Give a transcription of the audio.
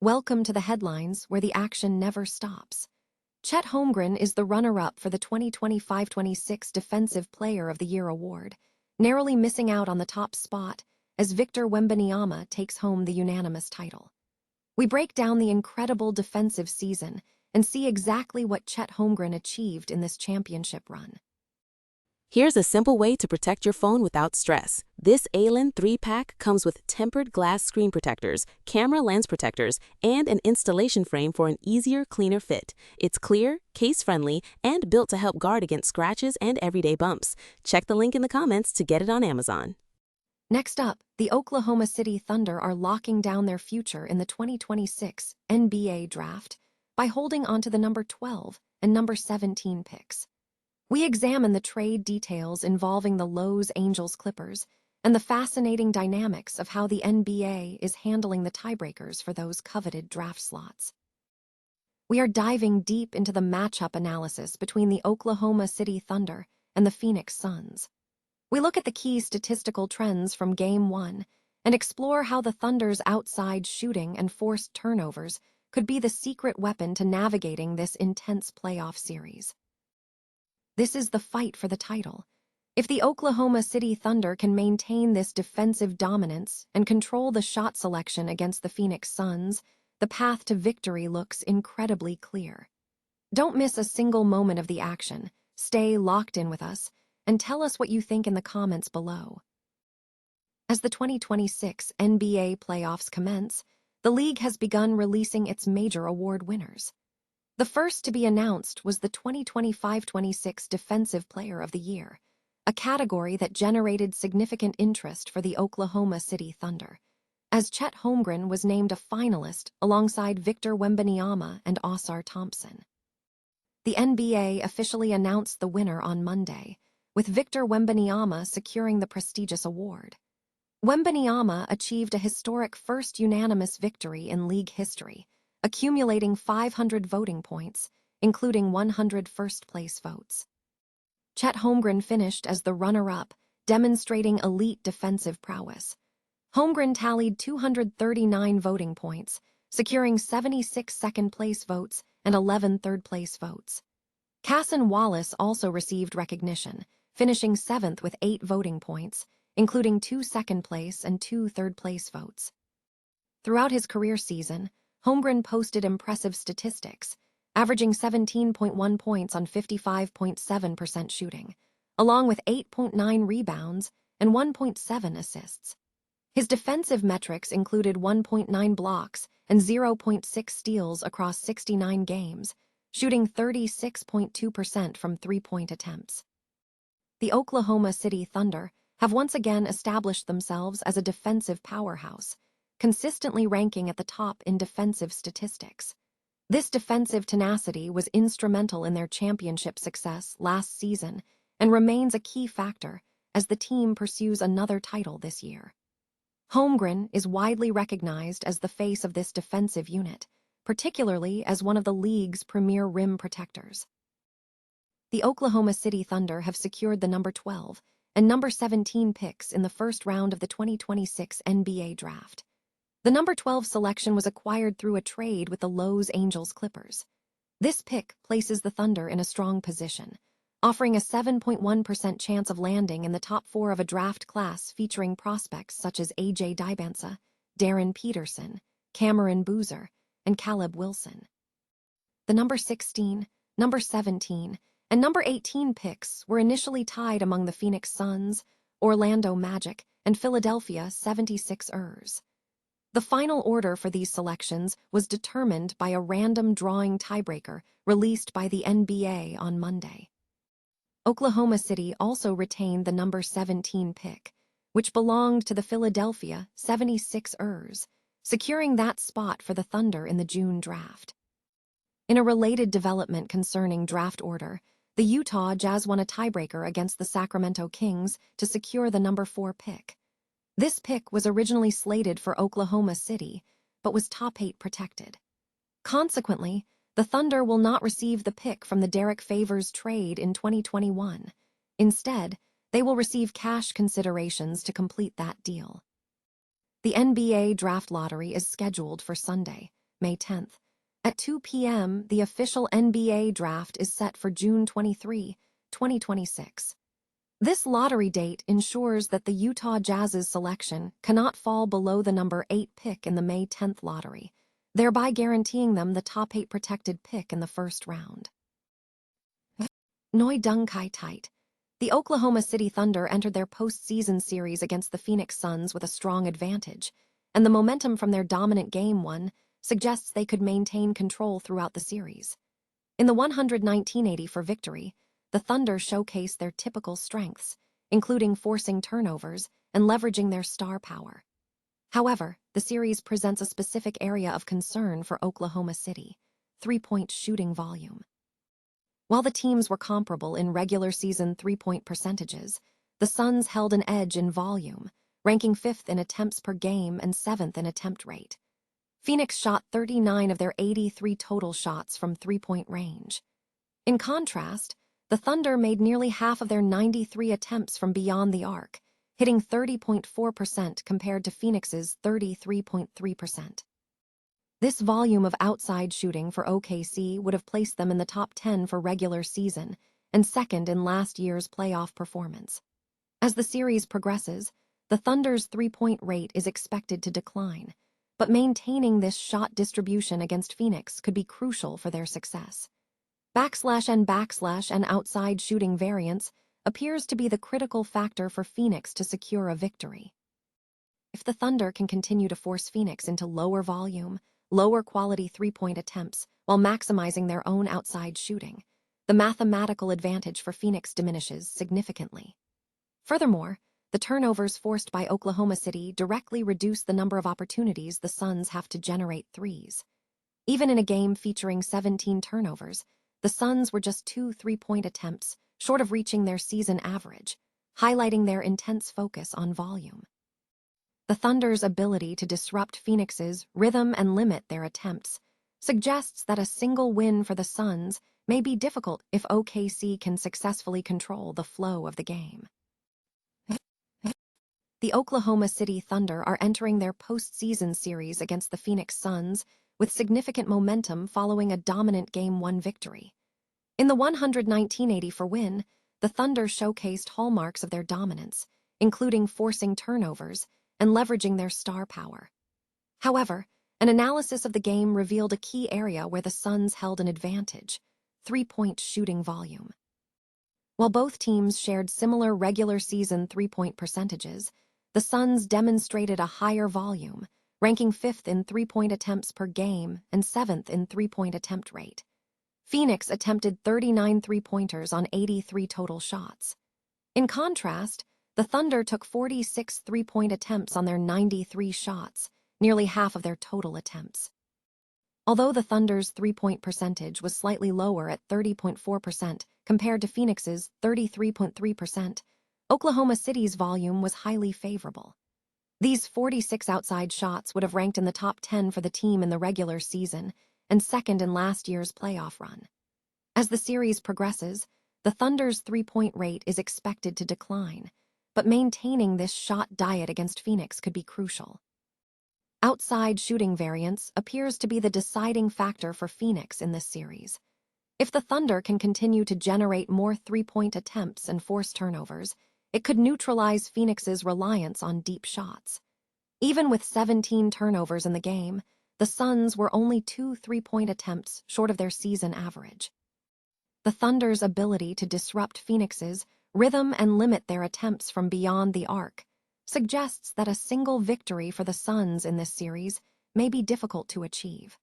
Welcome to the headlines where the action never stops. Chet Holmgren is the runner-up for the 2025-26 Defensive Player of the Year award, narrowly missing out on the top spot as Victor Wembanyama takes home the unanimous title. We break down the incredible defensive season and see exactly what Chet Holmgren achieved in this championship run. Here's a simple way to protect your phone without stress. This ALEN 3-pack comes with tempered glass screen protectors, camera lens protectors, and an installation frame for an easier, cleaner fit. It's clear, case-friendly, and built to help guard against scratches and everyday bumps. Check the link in the comments to get it on Amazon. Next up, the Oklahoma City Thunder are locking down their future in the 2026 NBA Draft by holding onto the number 12 and number 17 picks. We examine the trade details involving the Los Angeles Clippers and the fascinating dynamics of how the NBA is handling the tiebreakers for those coveted draft slots. We are diving deep into the matchup analysis between the Oklahoma City Thunder and the Phoenix Suns. We look at the key statistical trends from Game 1 and explore how the Thunder's outside shooting and forced turnovers could be the secret weapon to navigating this intense playoff series. This is the fight for the title. If the Oklahoma City Thunder can maintain this defensive dominance and control the shot selection against the Phoenix Suns, the path to victory looks incredibly clear. Don't miss a single moment of the action. Stay locked in with us and tell us what you think in the comments below. As the 2026 NBA playoffs commence, the league has begun releasing its major award winners. The first to be announced was the 2025-26 Defensive Player of the Year, a category that generated significant interest for the Oklahoma City Thunder, as Chet Holmgren was named a finalist alongside Victor Wembanyama and Ausar Thompson. The NBA officially announced the winner on Monday, with Victor Wembanyama securing the prestigious award. Wembanyama achieved a historic first unanimous victory in league history, accumulating 500 voting points, including 100 first-place votes. Chet Holmgren finished as the runner-up, demonstrating elite defensive prowess. Holmgren tallied 239 voting points, securing 76 second-place votes and 11 third-place votes. Cason Wallace also received recognition, finishing 7th with 8 voting points, including 2 second-place and 2 third-place votes. Throughout his career season, Holmgren posted impressive statistics, averaging 17.1 points on 55.7% shooting, along with 8.9 rebounds and 1.7 assists. His defensive metrics included 1.9 blocks and 0.6 steals across 69 games, shooting 36.2% from three-point attempts. The Oklahoma City Thunder have once again established themselves as a defensive powerhouse, consistently ranking at the top in defensive statistics. This defensive tenacity was instrumental in their championship success last season and remains a key factor as the team pursues another title this year. Holmgren is widely recognized as the face of this defensive unit, particularly as one of the league's premier rim protectors. The Oklahoma City Thunder have secured the number 12 and number 17 picks in the first round of the 2026 NBA Draft. The number 12 selection was acquired through a trade with the Los Angeles Clippers. This pick places the Thunder in a strong position, offering a 7.1% chance of landing in the top 4 of a draft class featuring prospects such as A.J. Dybantsa, Darren Peterson, Cameron Boozer, and Caleb Wilson. The number 16, number 17, and number 18 picks were initially tied among the Phoenix Suns, Orlando Magic, and Philadelphia 76ers. The final order for these selections was determined by a random drawing tiebreaker released by the NBA on Monday. Oklahoma City also retained the number 17 pick, which belonged to the Philadelphia 76ers, securing that spot for the Thunder in the June draft. In a related development concerning draft order, the Utah Jazz won a tiebreaker against the Sacramento Kings to secure the number 4 pick. This pick was originally slated for Oklahoma City, but was top 8 protected. Consequently, the Thunder will not receive the pick from the Derek Favors trade in 2021. Instead, they will receive cash considerations to complete that deal. The NBA Draft Lottery is scheduled for Sunday, May 10th. At 2 p.m., the official NBA draft is set for June 23, 2026. This lottery date ensures that the Utah Jazz's selection cannot fall below the number 8 pick in the May 10th lottery, thereby guaranteeing them the top 8 protected pick in the first round. Noi Dung Kai Tight. The Oklahoma City Thunder entered their postseason series against the Phoenix Suns with a strong advantage, and the momentum from their dominant Game 1 suggests they could maintain control throughout the series. In the 119-80 for victory, the Thunder showcased their typical strengths, including forcing turnovers and leveraging their star power. However, the series presents a specific area of concern for Oklahoma City: three-point shooting volume. While the teams were comparable in regular season three-point percentages, the Suns held an edge in volume, ranking 5th in attempts per game and 7th in attempt rate. Phoenix shot 39 of their 83 total shots from three-point range. In contrast, the Thunder made nearly half of their 93 attempts from beyond the arc, hitting 30.4% compared to Phoenix's 33.3%. This volume of outside shooting for OKC would have placed them in the top 10 for regular season and second in last year's playoff performance. As the series progresses, the Thunder's three-point rate is expected to decline, but maintaining this shot distribution against Phoenix could be crucial for their success. /and outside shooting variance appears to be the critical factor for Phoenix to secure a victory. If the Thunder can continue to force Phoenix into lower volume, lower quality three-point attempts while maximizing their own outside shooting, the mathematical advantage for Phoenix diminishes significantly. Furthermore, the turnovers forced by Oklahoma City directly reduce the number of opportunities the Suns have to generate threes. Even in a game featuring 17 turnovers, the Suns were just 2 three-point attempts short of reaching their season average, highlighting their intense focus on volume. The Thunder's ability to disrupt Phoenix's rhythm and limit their attempts suggests that a single win for the Suns may be difficult if OKC can successfully control the flow of the game. The Oklahoma City Thunder are entering their postseason series against the Phoenix Suns with significant momentum following a dominant Game 1 victory. In the 119-80 for win, the Thunder showcased hallmarks of their dominance, including forcing turnovers and leveraging their star power. However, an analysis of the game revealed a key area where the Suns held an advantage: three-point shooting volume. While both teams shared similar regular season three-point percentages, the Suns demonstrated a higher volume, ranking 5th in three-point attempts per game and 7th in three-point attempt rate. Phoenix attempted 39 three-pointers on 83 total shots. In contrast, the Thunder took 46 three-point attempts on their 93 shots, nearly half of their total attempts. Although the Thunder's three-point percentage was slightly lower at 30.4% compared to Phoenix's 33.3%, Oklahoma City's volume was highly favorable. These 46 outside shots would have ranked in the top 10 for the team in the regular season and second in last year's playoff run. As the series progresses, the Thunder's three-point rate is expected to decline, but maintaining this shot diet against Phoenix could be crucial. Outside shooting variance appears to be the deciding factor for Phoenix in this series. If the Thunder can continue to generate more three-point attempts and force turnovers, it could neutralize Phoenix's reliance on deep shots. Even with 17 turnovers in the game, the Suns were only 2 three-point attempts short of their season average. The Thunder's ability to disrupt Phoenix's rhythm and limit their attempts from beyond the arc suggests that a single victory for the Suns in this series may be difficult to achieve.